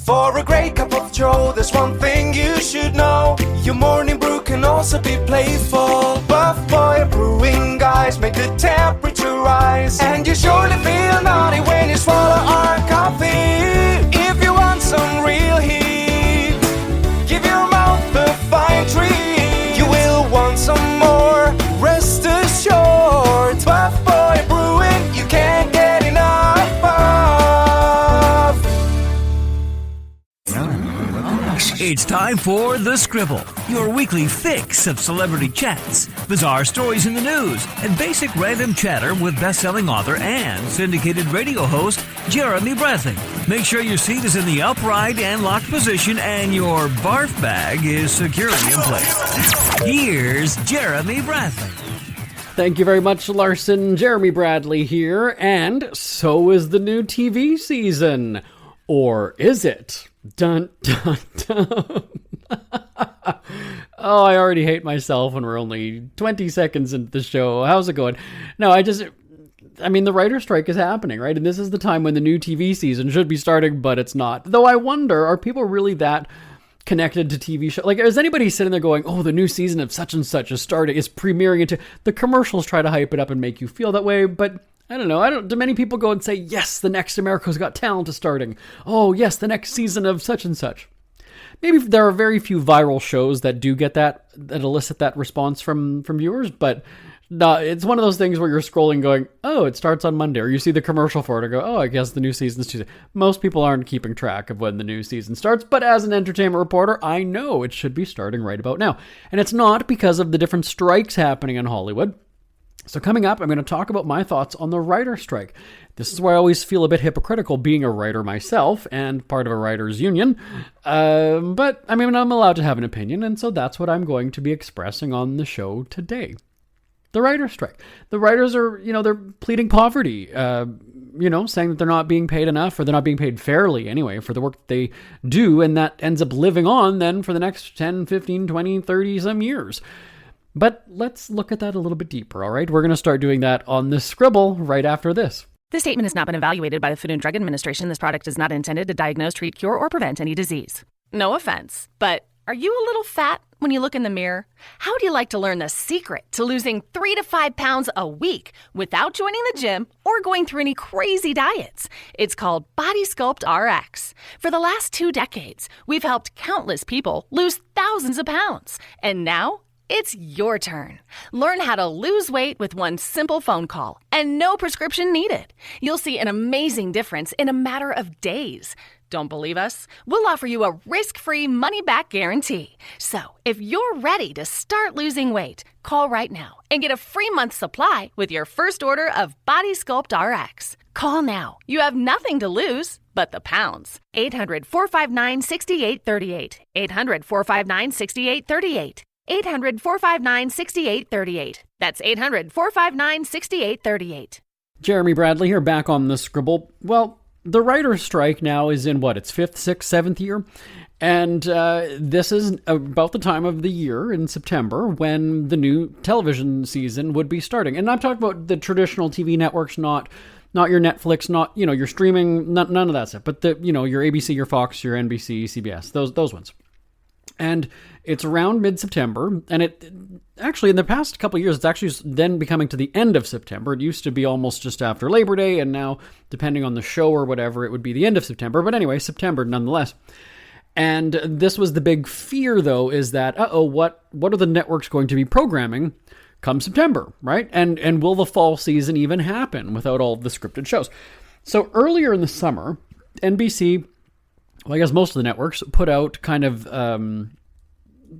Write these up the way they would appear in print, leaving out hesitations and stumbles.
For a great cup of joe, there's one thing you should know. Your morning brew can also be playful. Buff Boy Brewing guys make the temperature rise, and you surely feel naughty when you swallow our coffee. If you want some real heat, give your mouth a fine treat. You will want some more, rest assured. Buff Boy Brewing, you can't get enough of. It's time for The Scribble, your weekly fix of celebrity chats, bizarre stories in the news, and basic random chatter with best-selling author and syndicated radio host Jeremy Bradley. Make sure your seat is in the upright and locked position and your barf bag is securely in place. Here's Jeremy Bradley. Thank you very much, Larson. Jeremy Bradley here, and so is the new TV season. Or is it? Dun, dun, dun. Oh, I already hate myself when we're only 20 seconds into the show. How's it going? No, the writer's strike is happening, right? And this is the time when the new TV season should be starting, but it's not. Though I wonder, are people really that connected to TV show? Like, is anybody sitting there going, oh, the new season of such and such is starting, is premiering into... The commercials try to hype it up and make you feel that way, but... I don't know. Do many people go and say, yes, the next America's Got Talent is starting. Oh, yes, the next season of such and such. Maybe there are very few viral shows that do get that elicit that response from viewers, but no, it's one of those things where you're scrolling going, oh, it starts on Monday, or you see the commercial for it and go, oh, I guess the new season's Tuesday. Most people aren't keeping track of when the new season starts, but as an entertainment reporter, I know it should be starting right about now. And it's not because of the different strikes happening in Hollywood. So coming up, I'm going to talk about my thoughts on the writer's strike. This is where I always feel a bit hypocritical being a writer myself and part of a writer's union. But I'm allowed to have an opinion, and so that's what I'm going to be expressing on the show today. The writer's strike. The writers are, they're pleading poverty, saying that they're not being paid enough, or they're not being paid fairly anyway for the work that they do, and that ends up living on then for the next 10, 15, 20, 30 some years. But let's look at that a little bit deeper, all right? We're going to start doing that on the Scribble right after this. This statement has not been evaluated by the Food and Drug Administration. This product is not intended to diagnose, treat, cure, or prevent any disease. No offense, but are you a little fat when you look in the mirror? How would you like to learn the secret to losing 3 to 5 pounds a week without joining the gym or going through any crazy diets? It's called Body Sculpt RX. For the last 2 decades, we've helped countless people lose thousands of pounds. And now, it's your turn. Learn how to lose weight with one simple phone call and no prescription needed. You'll see an amazing difference in a matter of days. Don't believe us? We'll offer you a risk-free money-back guarantee. So, if you're ready to start losing weight, call right now and get a free month supply with your first order of Body Sculpt RX. Call now. You have nothing to lose but the pounds. 800-459-6838. 800-459-6838. 800-459-6838. That's 800-459-6838. Jeremy Bradley here, back on the Scribble. Well, the writer's strike now is in its 5th, 6th, 7th year. And this is about the time of the year in September when the new television season would be starting. And I'm talking about the traditional TV networks, not your Netflix, not, your streaming, none of that stuff. But your ABC, your Fox, your NBC, CBS, those ones. And it's around mid-September, and it actually, in the past couple of years, it's actually then becoming to the end of September. It used to be almost just after Labor Day, and now, depending on the show or whatever, it would be the end of September. But anyway, September nonetheless. And this was the big fear, though, is that, what are the networks going to be programming come September, right? And will the fall season even happen without all of the scripted shows? So earlier in the summer, NBC... I guess most of the networks put out kind of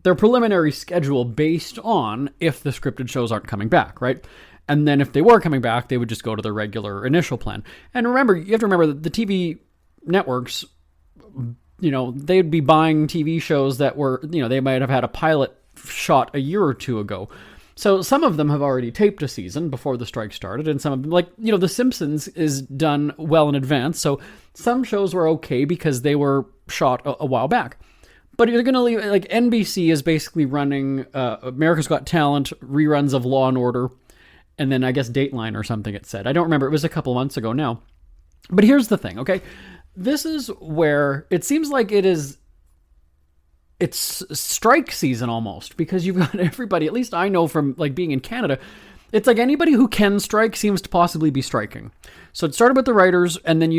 their preliminary schedule based on if the scripted shows aren't coming back, right? And then if they were coming back, they would just go to their regular initial plan. And remember, you have to remember that the TV networks, they'd be buying TV shows that were, they might have had a pilot shot a year or two ago. So some of them have already taped a season before the strike started, and some of them, The Simpsons is done well in advance, so some shows were okay because they were shot a while back. But you're going to leave, NBC is basically running America's Got Talent, reruns of Law & Order, and then I guess Dateline or something it said. I don't remember, it was a couple months ago now. But here's the thing, okay? this is where it seems like it's strike season almost, because you've got everybody, at least I know from like being in Canada, it's like anybody who can strike seems to possibly be striking. So it started with the writers, and then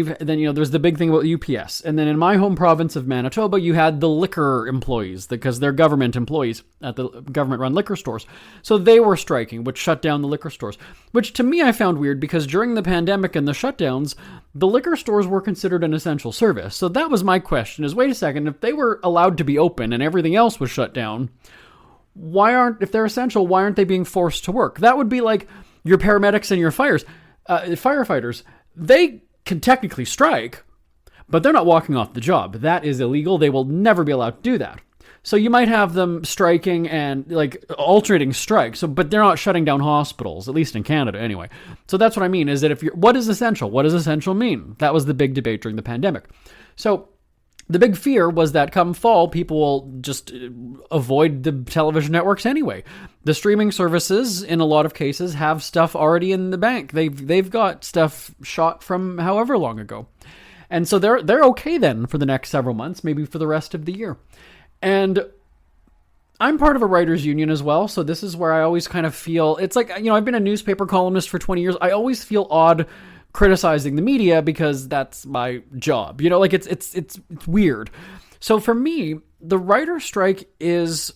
there's the big thing about UPS. And then in my home province of Manitoba, you had the liquor employees, because they're government employees at the government-run liquor stores. So they were striking, which shut down the liquor stores, which to me I found weird, because during the pandemic and the shutdowns, the liquor stores were considered an essential service. So that was my question, is wait a second, if they were allowed to be open and everything else was shut down, if they're essential, why aren't they being forced to work? That would be like your paramedics and your firefighters. They can technically strike, but they're not walking off the job. That is illegal. They will never be allowed to do that. So you might have them striking and like alternating strikes, but they're not shutting down hospitals, at least in Canada anyway. So that's what I mean, is that what is essential? What does essential mean? That was the big debate during the pandemic. So the big fear was that come fall, people will just avoid the television networks anyway. The streaming services, in a lot of cases, have stuff already in the bank. They've got stuff shot from however long ago. And so they're okay then for the next several months, maybe for the rest of the year. And I'm part of a writers' union as well, so this is where I always kind of feel, it's like, I've been a newspaper columnist for 20 years. I always feel odd criticizing the media because that's my job. Like it's weird. So for me, the writer strike it's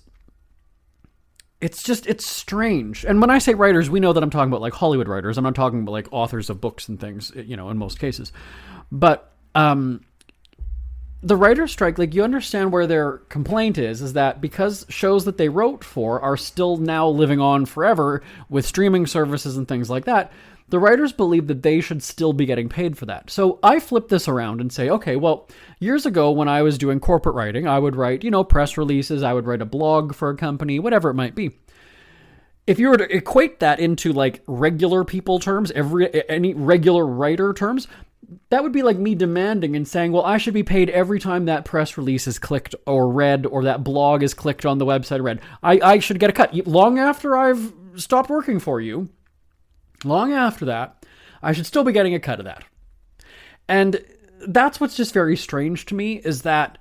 strange. And when I say writers, we know that I'm talking about like Hollywood writers. I'm not talking about like authors of books and things, in most cases. But the writer strike, like you understand where their complaint is that because shows that they wrote for are still now living on forever with streaming services and things like that, the writers believe that they should still be getting paid for that. So I flip this around and say, okay, well, years ago when I was doing corporate writing, I would write, press releases, I would write a blog for a company, whatever it might be. If you were to equate that into like regular people terms, any regular writer terms, that would be like me demanding and saying, well, I should be paid every time that press release is clicked or read, or that blog is clicked on the website read. I should get a cut. Long after I've stopped working for you, long after that, I should still be getting a cut of that. And that's what's just very strange to me, is that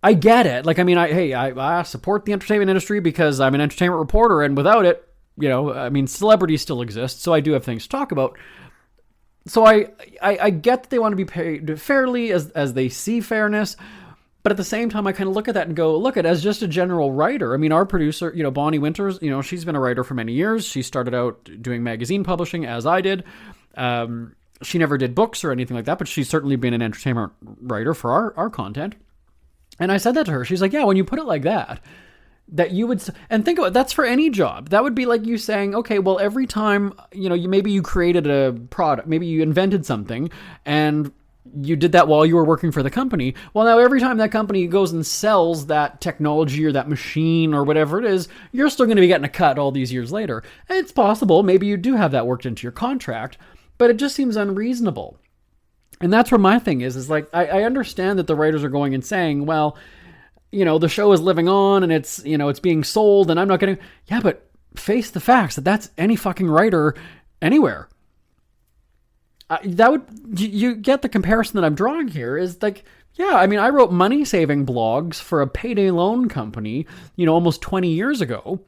I get it. Like, I support the entertainment industry because I'm an entertainment reporter, and without it, celebrity still exists, so I do have things to talk about. So I get that they want to be paid fairly as they see fairness, but at the same time, I kind of look at that and go, look at as just a general writer. Our producer, Bonnie Winters, she's been a writer for many years. She started out doing magazine publishing, as I did. She never did books or anything like that, but she's certainly been an entertainment writer for our content. And I said that to her. She's like, yeah, when you put it like that you would, and think about it, that's for any job. That would be like you saying, okay, well, every time, maybe you created a product, maybe you invented something, and you did that while you were working for the company. Well, now every time that company goes and sells that technology or that machine or whatever it is, you're still going to be getting a cut all these years later. And it's possible, maybe you do have that worked into your contract, but it just seems unreasonable. And that's where my thing is like, I understand that the writers are going and saying, well, the show is living on and it's, it's being sold and I'm not getting, yeah, but face the facts that's any fucking writer anywhere. You get the comparison that I'm drawing here is like, yeah, I wrote money-saving blogs for a payday loan company, almost 20 years ago.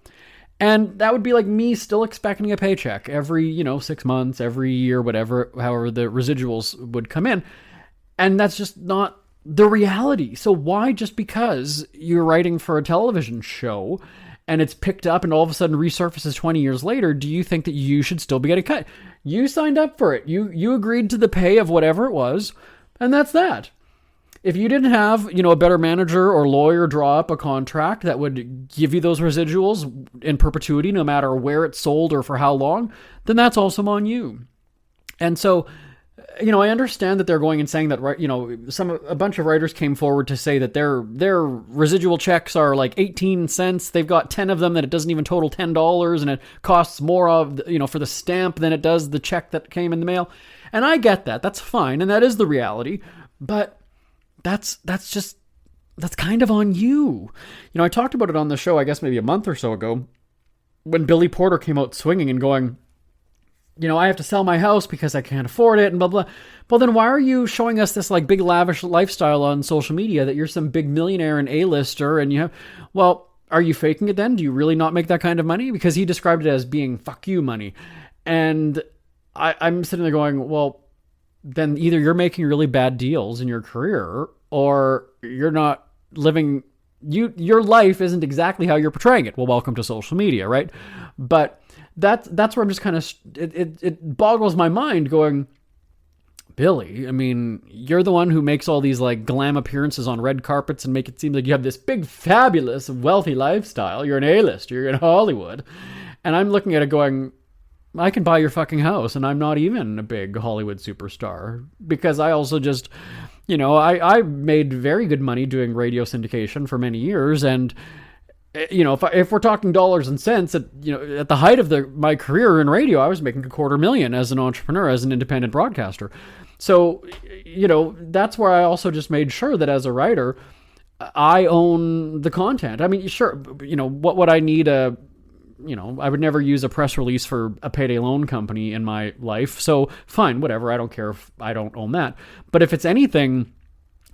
And that would be like me still expecting a paycheck every, 6 months, every year, however the residuals would come in. And that's just not the reality. So why, just because you're writing for a television show and it's picked up and all of a sudden resurfaces 20 years later, do you think that you should still be getting cut? You signed up for it. You agreed to the pay of whatever it was, and that's that. If you didn't have, a better manager or lawyer draw up a contract that would give you those residuals in perpetuity, no matter where it's sold or for how long, then that's also on you. And so, I understand that they're going and saying that, a bunch of writers came forward to say that their residual checks are like 18 cents. They've got 10 of them that it doesn't even total $10, and it costs more for the stamp than it does the check that came in the mail. And I get that. That's fine. And that is the reality. But that's kind of on you. I talked about it on the show, I guess maybe a month or so ago, when Billy Porter came out swinging and going, I have to sell my house because I can't afford it and blah, blah. Well, then why are you showing us this like big lavish lifestyle on social media that you're some big millionaire and A-lister and you have, well, are you faking it then? Do you really not make that kind of money? Because he described it as being fuck you money. And I'm sitting there going, well, then either you're making really bad deals in your career or you're not living, your life isn't exactly how you're portraying it. Well, welcome to social media, right? But that's where I'm just kind of, it boggles my mind going, Billy, I mean, you're the one who makes all these like glam appearances on red carpets and make it seem like you have this big, fabulous, wealthy lifestyle. You're an A-lister, you're in Hollywood. And I'm looking at it going, I can buy your fucking house and I'm not even a big Hollywood superstar because I also just, I made very good money doing radio syndication for many years. And, if we're talking dollars and cents at the height of my career in radio, I was making $250,000 as an entrepreneur, as an independent broadcaster. So, that's where I also just made sure that as a writer, I own the content. I mean, sure, what would I need I would never use a press release for a payday loan company in my life. So fine, whatever. I don't care if I don't own that. But if it's anything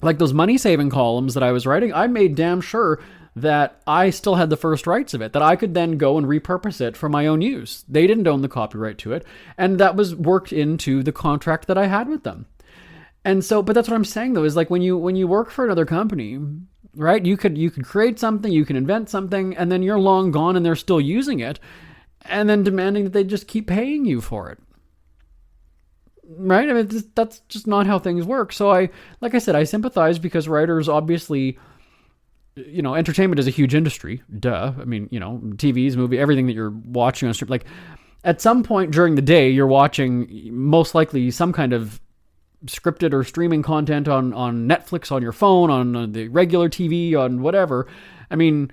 like those money saving columns that I was writing, I made damn sure that I still had the first rights of it, that I could then go and repurpose it for my own use. They didn't own the copyright to it. And that was worked into the contract that I had with them. And so, but that's what I'm saying though, is like when you work for another company, right? You could create something, you can invent something, and then you're long gone and they're still using it, and then demanding that they just keep paying you for it. Right? I mean, that's just not how things work. So like I said, I sympathize because writers obviously, entertainment is a huge industry. Duh. I mean, TVs, movie, everything that you're watching on strip, like at some point during the day, you're watching most likely some kind of scripted or streaming content on Netflix, on your phone, on the regular TV, on whatever. I mean,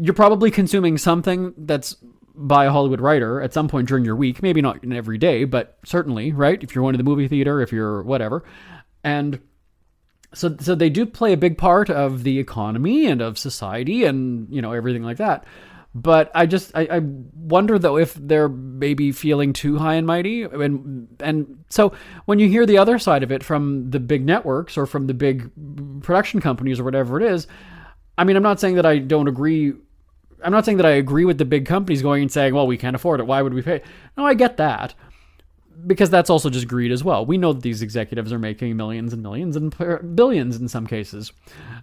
you're probably consuming something that's by a Hollywood writer at some point during your week, maybe not in every day, but certainly, right? If you're going to the movie theater, if you're whatever. And so they do play a big part of the economy and of society and, everything like that. But I wonder though if they're maybe feeling too high and mighty. And so when you hear the other side of it from the big networks or from the big production companies or whatever it is, I mean, I'm not saying that I don't agree. I'm not saying that I agree with the big companies going and saying, well, we can't afford it. Why would we pay? No, I get that. Because that's also just greed as well. We know that these executives are making millions and millions and billions in some cases.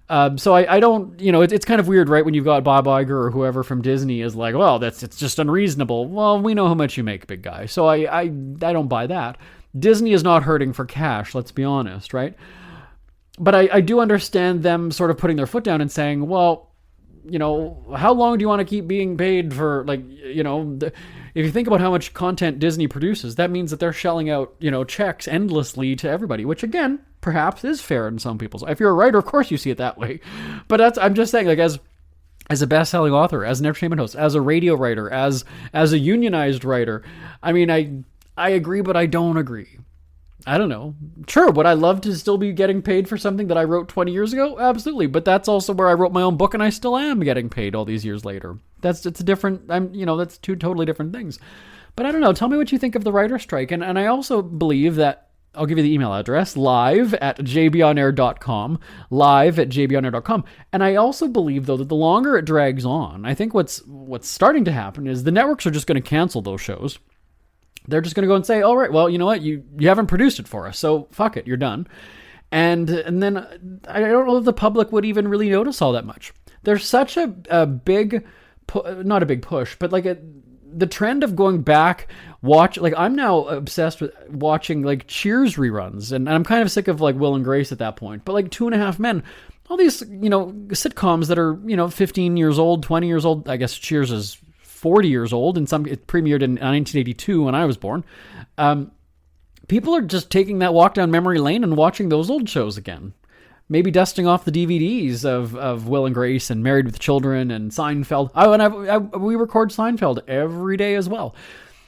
So I don't, it's kind of weird, right? When you've got Bob Iger or whoever from Disney is like, well, it's just unreasonable. Well, we know how much you make, big guy. So I don't buy that. Disney is not hurting for cash, let's be honest, right? But I do understand them sort of putting their foot down and saying, well, how long do you want to keep being paid for, like, if you think about how much content Disney produces, that means that they're shelling out, checks endlessly to everybody, which again, perhaps is fair in some people's. If you're a writer, of course you see it that way. But I'm just saying, like, as a best-selling author, as an entertainment host, as a radio writer, as a unionized writer, I mean, I agree, but I don't agree. I don't know. Sure, would I love to still be getting paid for something that I wrote 20 years ago? Absolutely. But that's also where I wrote my own book and I still am getting paid all these years later. It's a different, that's two totally different things. But I don't know. Tell me what you think of the writer's strike. And I also believe that, I'll give you the email address, live@jbonair.com, live@jbonair.com. And I also believe, though, that the longer it drags on, I think what's starting to happen is the networks are just going to cancel those shows. They're just going to go and say, all right, well, you know what? You haven't produced it for us, so fuck it, you're done. And then I don't know if the public would even really notice all that much. There's such a big, not a big push, but like the trend of going back, I'm now obsessed with watching like Cheers reruns. And I'm kind of sick of like Will and Grace at that point. But like Two and a Half Men, all these, sitcoms that are, 15 years old, 20 years old. I guess Cheers is 40 years old, and it premiered in 1982 when I was born. People are just taking that walk down memory lane and watching those old shows again. Maybe dusting off the DVDs of Will and Grace and Married with Children and Seinfeld. We record Seinfeld every day as well.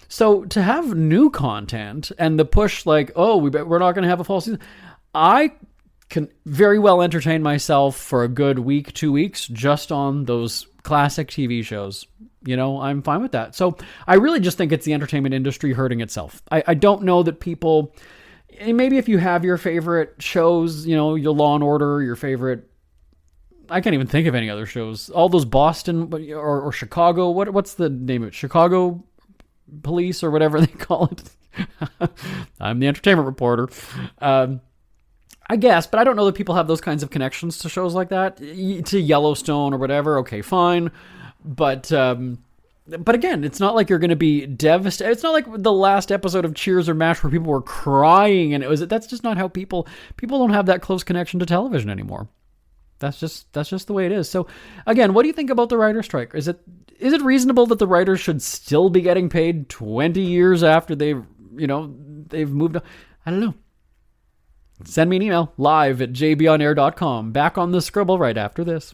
So to have new content and the push like, we're not going to have a fall season, I can very well entertain myself for a good week, 2 weeks, just on those classic TV shows, I'm fine with that. So I really just think it's the entertainment industry hurting itself. I don't know that people, and maybe if you have your favorite shows, your Law and Order, your favorite, I can't even think of any other shows. All those Boston or Chicago, what's the name of it? Chicago Police or whatever they call it. I'm the entertainment reporter. I guess, but I don't know that people have those kinds of connections to shows like that, to Yellowstone or whatever. Okay, fine. But again, it's not like you're going to be devastated. It's not like the last episode of Cheers or MASH where people were crying, and that's just not how people don't have that close connection to television anymore. That's just the way it is. So again, what do you think about the writer's strike? Is it reasonable that the writers should still be getting paid 20 years after they've moved on? I don't know. Send me an email live at jbonair.com. Back on the Scribble right after this.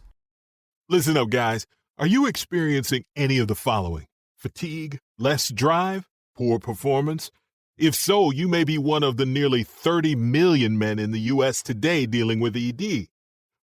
Listen up, guys. Are you experiencing any of the following? Fatigue, less drive, poor performance? If so, you may be one of the nearly 30 million men in the U.S. today dealing with ED.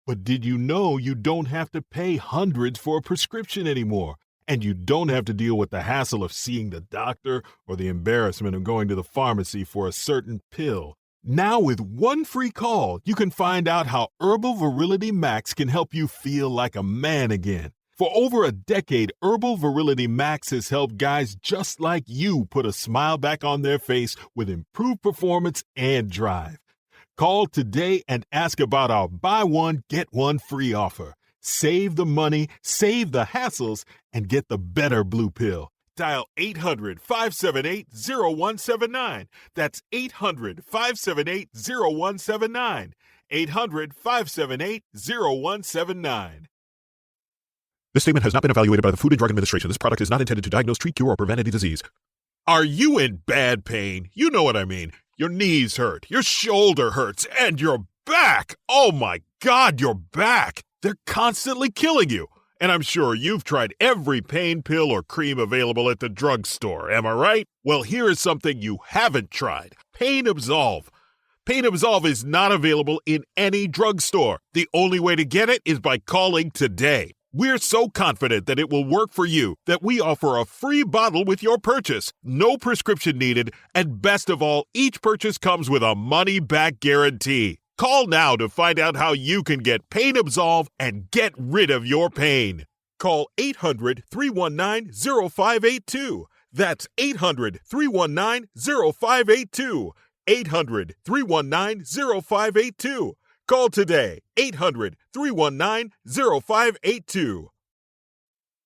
But did you know you don't have to pay hundreds for a prescription anymore? And you don't have to deal with the hassle of seeing the doctor or the embarrassment of going to the pharmacy for a certain pill. Now with one free call, you can find out how Herbal Virility Max can help you feel like a man again. For over a decade, Herbal Virility Max has helped guys just like you put a smile back on their face with improved performance and drive. Call today and ask about our buy one, get one free offer. Save the money, save the hassles, and get the better blue pill. Dial 800-578-0179. That's 800-578-0179. 800-578-0179. This statement has not been evaluated by the Food and Drug Administration. This product is not intended to diagnose, treat, cure, or prevent any disease. Are you in bad pain? You know what I mean. Your knees hurt, your shoulder hurts, and your back. Oh my God, your back. They're constantly killing you. And I'm sure you've tried every pain pill or cream available at the drugstore, am I right? Well, here is something you haven't tried. Pain Absolve. Pain Absolve is not available in any drugstore. The only way to get it is by calling today. We're so confident that it will work for you that we offer a free bottle with your purchase. No prescription needed, and best of all, each purchase comes with a money-back guarantee. Call now to find out how you can get Pain Absolve and get rid of your pain. Call 800-319-0582. That's 800-319-0582. 800-319-0582. Call today. 800-319-0582.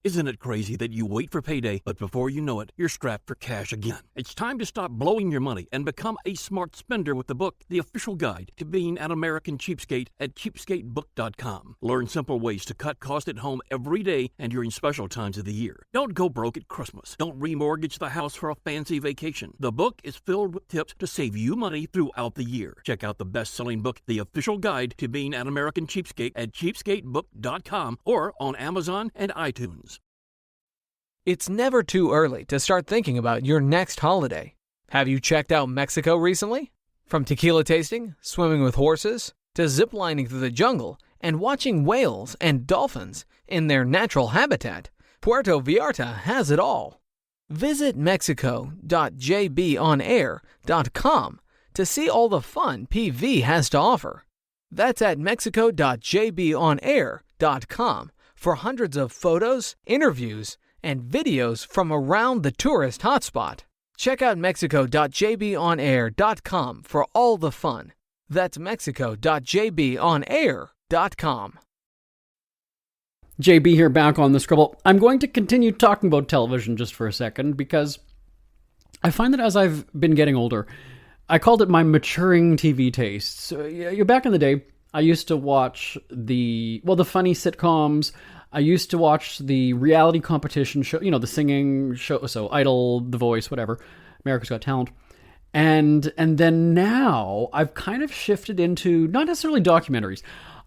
Isn't it crazy that you wait for payday, but before you know it, you're strapped for cash again? It's time to stop blowing your money and become a smart spender with the book, The Official Guide to Being an American Cheapskate at cheapskatebook.com. Learn simple ways to cut costs at home every day and during special times of the year. Don't go broke at Christmas. Don't remortgage the house for a fancy vacation. The book is filled with tips to save you money throughout the year. Check out the best-selling book, The Official Guide to Being an American Cheapskate at cheapskatebook.com or on Amazon and iTunes. It's never too early to start thinking about your next holiday. Have you checked out Mexico recently? From tequila tasting, swimming with horses, to ziplining through the jungle and watching whales and dolphins in their natural habitat, Puerto Vallarta has it all. Visit mexico.jbonair.com to see all the fun PV has to offer. That's at mexico.jbonair.com for hundreds of photos, interviews, and videos from around the tourist hotspot. Check out mexico.jbonair.com for all the fun. That's mexico.jbonair.com. JB here, back on the Scribble. I'm going to continue talking about television just for a second because I find that as I've been getting older, I called it my maturing TV tastes. So, back in the day, I used to watch the funny sitcoms. I used to watch the reality competition show, the singing show, so Idol, The Voice, whatever, America's Got Talent. And then now I've kind of shifted into not necessarily documentaries.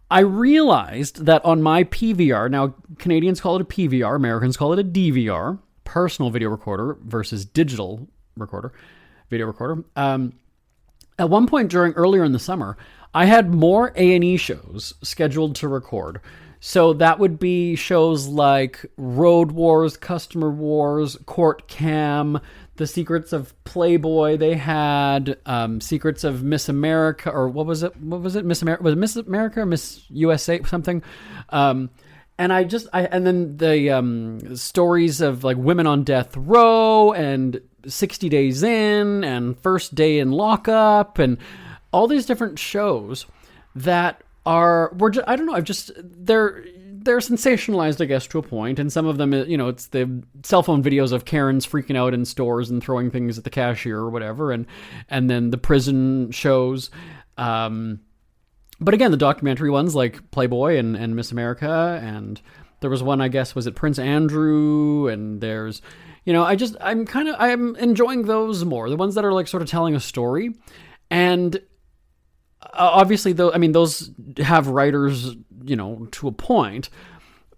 I realized that on my PVR, now Canadians call it a PVR, Americans call it a DVR, personal video recorder versus digital video recorder. At one point earlier in the summer, I had more A&E shows scheduled to record. So that would be shows like Road Wars, Customer Wars, Court Cam, The Secrets of Playboy. They had Secrets of Miss America, or what was it? Miss America? Was it Miss America or Miss USA something? And then the stories of like Women on Death Row and 60 Days In and First Day in Lockup and all these different shows that they're sensationalized, I guess, to a point, and some of them, it's the cell phone videos of Karens freaking out in stores and throwing things at the cashier or whatever, and then the prison shows. But again, the documentary ones like Playboy and Miss America, and there was one, I guess, was it Prince Andrew, and there's, I'm enjoying those more, the ones that are like sort of telling a story, and obviously, those have writers, to a point,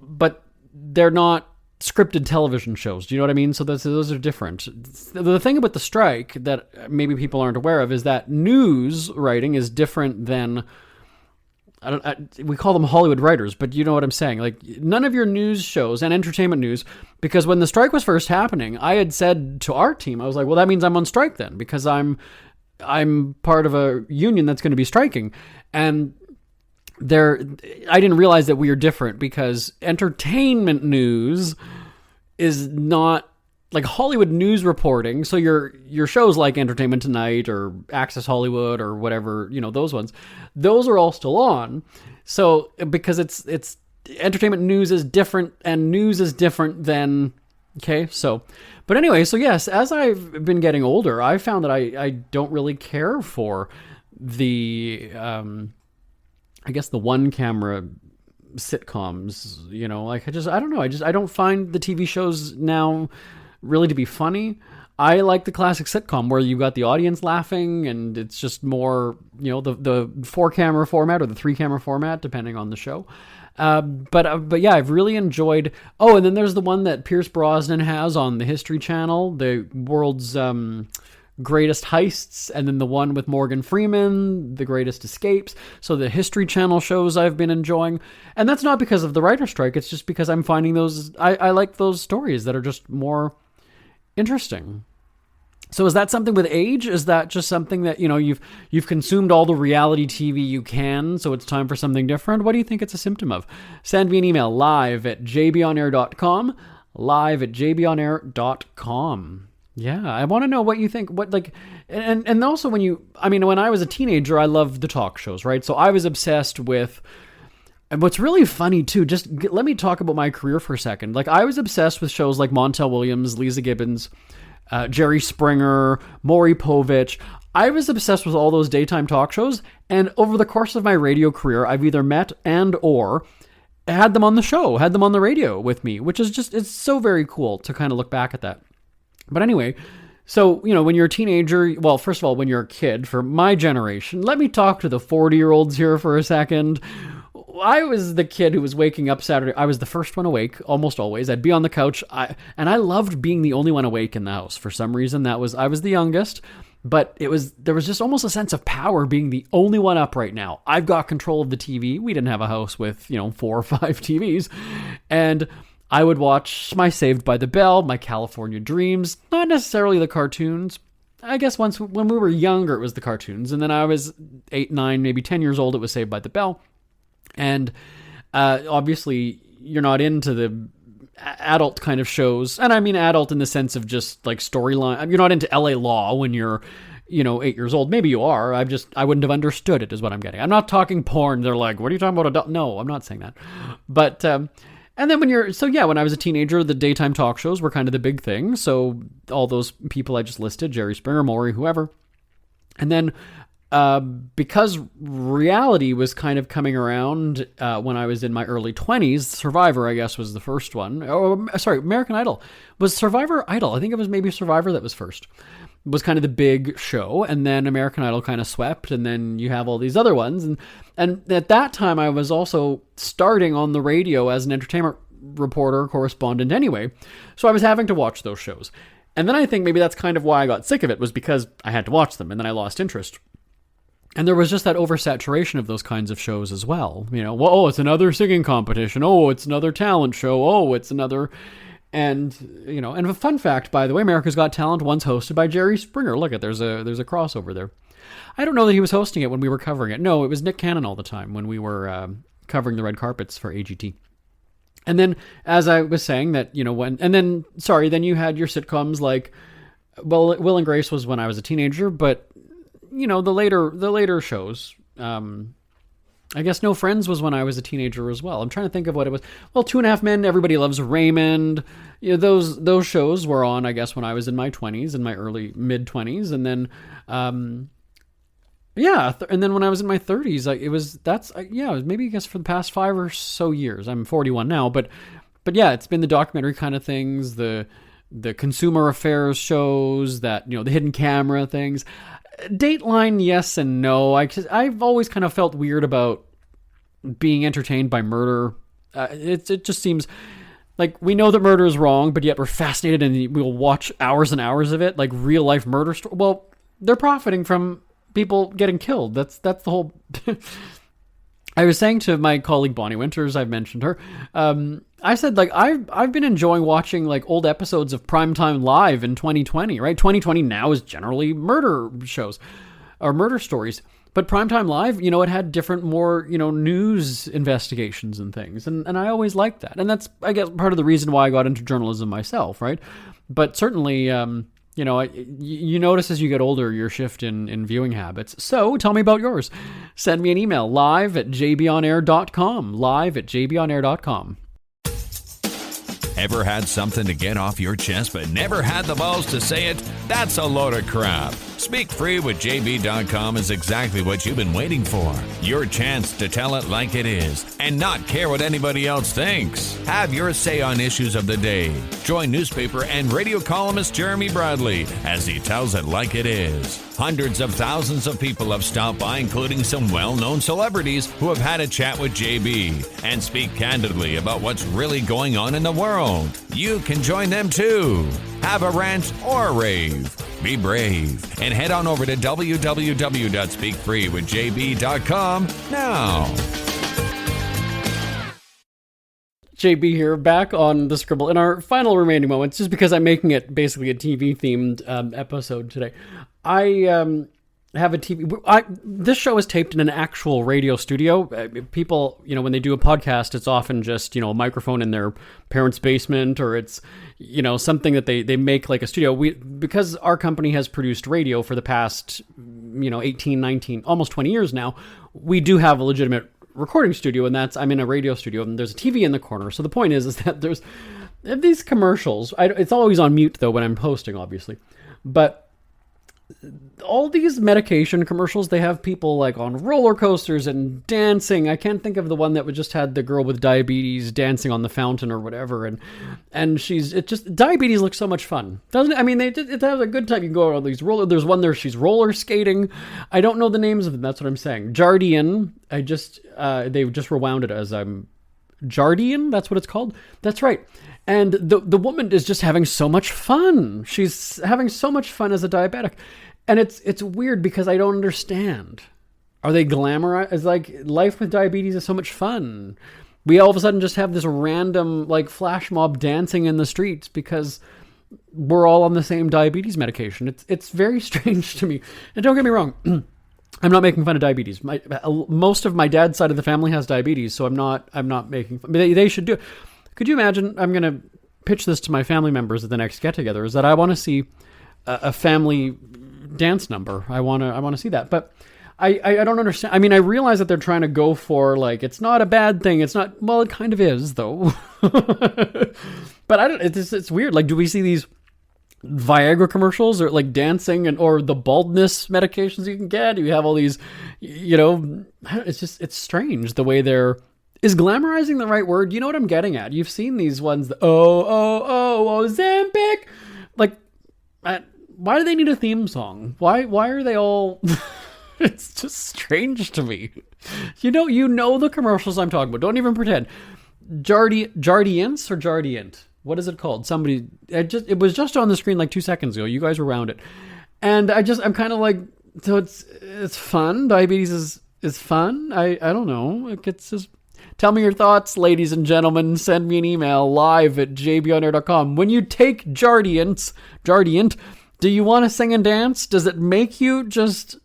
but they're not scripted television shows. Do you know what I mean? So those are different. The thing about the strike that maybe people aren't aware of is that news writing is different than, we call them Hollywood writers, but you know what I'm saying. Like, none of your news shows and entertainment news, because when the strike was first happening, I had said to our team, I was like, well, that means I'm on strike then, because I'm part of a union that's going to be striking. And I didn't realize that we are different, because entertainment news is not like Hollywood news reporting. So your shows like Entertainment Tonight or Access Hollywood or whatever, those ones, those are all still on. So because it's entertainment news is different, and news is different than, okay, so, but anyway, so yes, as I've been getting older, I found that I don't really care for the, I guess the one camera sitcoms, like I don't find the TV shows now really to be funny. I like the classic sitcom where you've got the audience laughing, and it's just more, the 4-camera format or the 3-camera format, depending on the show. But yeah, I've really enjoyed. Oh, and then there's the one that Pierce Brosnan has on the History Channel, the world's greatest heists, and then the one with Morgan Freeman, the greatest escapes. So the History Channel shows I've been enjoying, and that's not because of the writer's strike. It's just because I'm finding those. I like those stories that are just more interesting. So is that something with age? Is that just something that, you've consumed all the reality TV you can, so it's time for something different? What do you think it's a symptom of? Send me an email, live@jbonair.com, live@jbonair.com. Yeah, I want to know what you think. And also when I was a teenager, I loved the talk shows, right? So I was obsessed with, and what's really funny too, let me talk about my career for a second. Like, I was obsessed with shows like Montel Williams, Lisa Gibbons, Jerry Springer, Maury Povich. I was obsessed with all those daytime talk shows, and over the course of my radio career, I've either met and or had them on the show, had them on the radio with me, which is just, it's so very cool to kind of look back at that. But anyway, so, when you're a teenager, well, first of all, when you're a kid, for my generation, let me talk to the 40-year-olds here for a second. I was the kid who was waking up Saturday. I was the first one awake, almost always. I'd be on the couch, and I loved being the only one awake in the house. For some reason, I was the youngest, but there was just almost a sense of power being the only one up right now. I've got control of the TV. We didn't have a house with, 4 or 5 TVs, and I would watch my Saved by the Bell, my California Dreams, not necessarily the cartoons. I guess once when we were younger, it was the cartoons, and then I was 8, 9, maybe 10 years old, it was Saved by the Bell. And obviously, you're not into the adult kind of shows. And I mean adult in the sense of just like storyline. You're not into LA Law when you're, 8 years old. Maybe you are. I wouldn't have understood it is what I'm getting. I'm not talking porn. They're like, what are you talking about? Adult? No, I'm not saying that. But, and then when I was a teenager, the daytime talk shows were kind of the big thing. So all those people I just listed, Jerry Springer, Maury, whoever. And then, because reality was kind of coming around when I was in my early 20s, Survivor, I guess, was the first one. Oh, sorry, American Idol. Was Survivor Idol? I think it was maybe Survivor that was first. It was kind of the big show, and then American Idol kind of swept, and then you have all these other ones. And at that time, I was also starting on the radio as an entertainment reporter, correspondent anyway, so I was having to watch those shows. And then I think maybe that's kind of why I got sick of it, was because I had to watch them, and then I lost interest. And there was just that oversaturation of those kinds of shows as well. You know, well, oh, it's another singing competition. Oh, it's another talent show. Oh, it's another... And, you know, and a fun fact, by the way, America's Got Talent once hosted by Jerry Springer. Look, there's a crossover there. I don't know that he was hosting it when we were covering it. No, it was Nick Cannon all the time when we were covering the red carpets for AGT. And then, as I was saying, that, you know, then you had your sitcoms like, well, Will and Grace was when I was a teenager, but, you know, the later shows, I guess No Friends was when I was a teenager as well. I'm trying to think of what it was. Well, Two and a Half Men, Everybody Loves Raymond. You know, those shows were on, I guess, when I was in my 20s, in my early mid-20s. And then, and then when I was in my 30s, it was maybe I guess for the past 5 or so years. I'm 41 now, but yeah, it's been the documentary kind of things, the consumer affairs shows, that, you know, the hidden camera things. Dateline, yes and no. I've always kind of felt weird about being entertained by murder. It just seems like we know that murder is wrong, but yet we're fascinated and we'll watch hours and hours of it, like real life murder story. Well, they're profiting from people getting killed. That's the whole... I was saying to my colleague Bonnie Winters, I've mentioned her, I said, like, I've been enjoying watching, like, old episodes of Primetime Live in 2020, right? 2020 now is generally murder shows or murder stories. But Primetime Live, you know, it had different, more, you know, news investigations and things. And I always liked that. And that's, I guess, part of the reason why I got into journalism myself, right? But certainly... you know, you notice as you get older your shift in viewing habits. So tell me about yours. Send me an email, live@jbonair.com, live@jbonair.com. Ever had something to get off your chest but never had the balls to say it? That's a load of crap. Speak Free with JB.com is exactly what you've been waiting for. Your chance to tell it like it is and not care what anybody else thinks. Have your say on issues of the day. Join newspaper and radio columnist Jeremy Bradley as he tells it like it is. Hundreds of thousands of people have stopped by, including some well-known celebrities who have had a chat with JB and speak candidly about what's really going on in the world. You can join them too. Have a rant or a rave. Be brave and head on over to www.speakfreewithjb.com now. JB here, back on the Scribble in our final remaining moments, just because I'm making it basically a TV-themed episode today. I have a TV... this show is taped in an actual radio studio. People, you know, when they do a podcast, it's often just, you know, a microphone in their parents' basement, or it's, you know, something that they make like a studio. Because our company has produced radio for the past, you know, 18, 19, almost 20 years now, we do have a legitimate recording studio, and I'm in a radio studio, and there's a TV in the corner. So the point is that there's these commercials. It's always on mute, though, when I'm posting, obviously. But all these medication commercials, they have people like on roller coasters and dancing. I can't think of the one that just had the girl with diabetes dancing on the fountain or whatever. And diabetes looks so much fun, doesn't it? I mean, it has a good time. You can go on these there's one there, she's roller skating. I don't know the names of them. That's what I'm saying. Jardian. They've just rewound it as Jardian. That's what it's called. That's right. And the woman is just having so much fun. She's having so much fun as a diabetic. And it's weird because I don't understand. Are they glamorized? It's like life with diabetes is so much fun. We all of a sudden just have this random like flash mob dancing in the streets because we're all on the same diabetes medication. It's very strange to me. And don't get me wrong. I'm not making fun of diabetes. Most of my dad's side of the family has diabetes, so I'm not making fun. They should do it. Could you imagine, I'm going to pitch this to my family members at the next get-together, is that I want to see a family dance number. I want to see that. But I don't understand. I mean, I realize that they're trying to go for, like, it's not a bad thing. It's not, well, it kind of is, though. But it's weird. Like, do we see these Viagra commercials or, like, dancing or the baldness medications you can get? You have all these, you know, it's strange the way they're... Is glamorizing the right word? You know what I'm getting at. You've seen these ones. Ozempic. Like, why do they need a theme song? Why are they all... It's just strange to me. You know the commercials I'm talking about. Don't even pretend. Jardiance or Jardiant? What is it called? It was just on the screen like 2 seconds ago. You guys were around it. And I'm kind of like, So it's fun. Diabetes is fun. I don't know. It's just... Tell me your thoughts, ladies and gentlemen. Send me an email live at jbonair.com. When you take Jardiant, do you want to sing and dance? Does it make you just...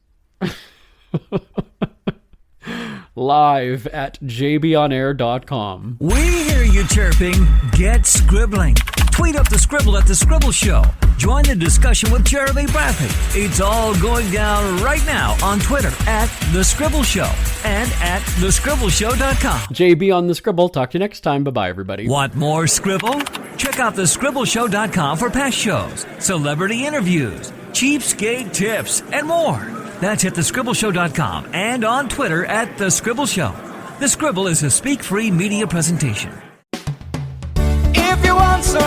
live at jbonair.com. We hear you chirping. Get scribbling. Tweet up the Scribble at The Scribble Show. Join the discussion with Jeremy Bradley. It's all going down right now on Twitter at The Scribble Show and at thescribbleshow.com. JB on The Scribble. Talk to you next time. Bye-bye, everybody. Want more Scribble? Check out thescribbleshow.com for past shows, celebrity interviews, cheapskate tips, and more. That's at thescribbleshow.com and on Twitter at The Scribble Show. The Scribble is a speak-free media presentation. If you want some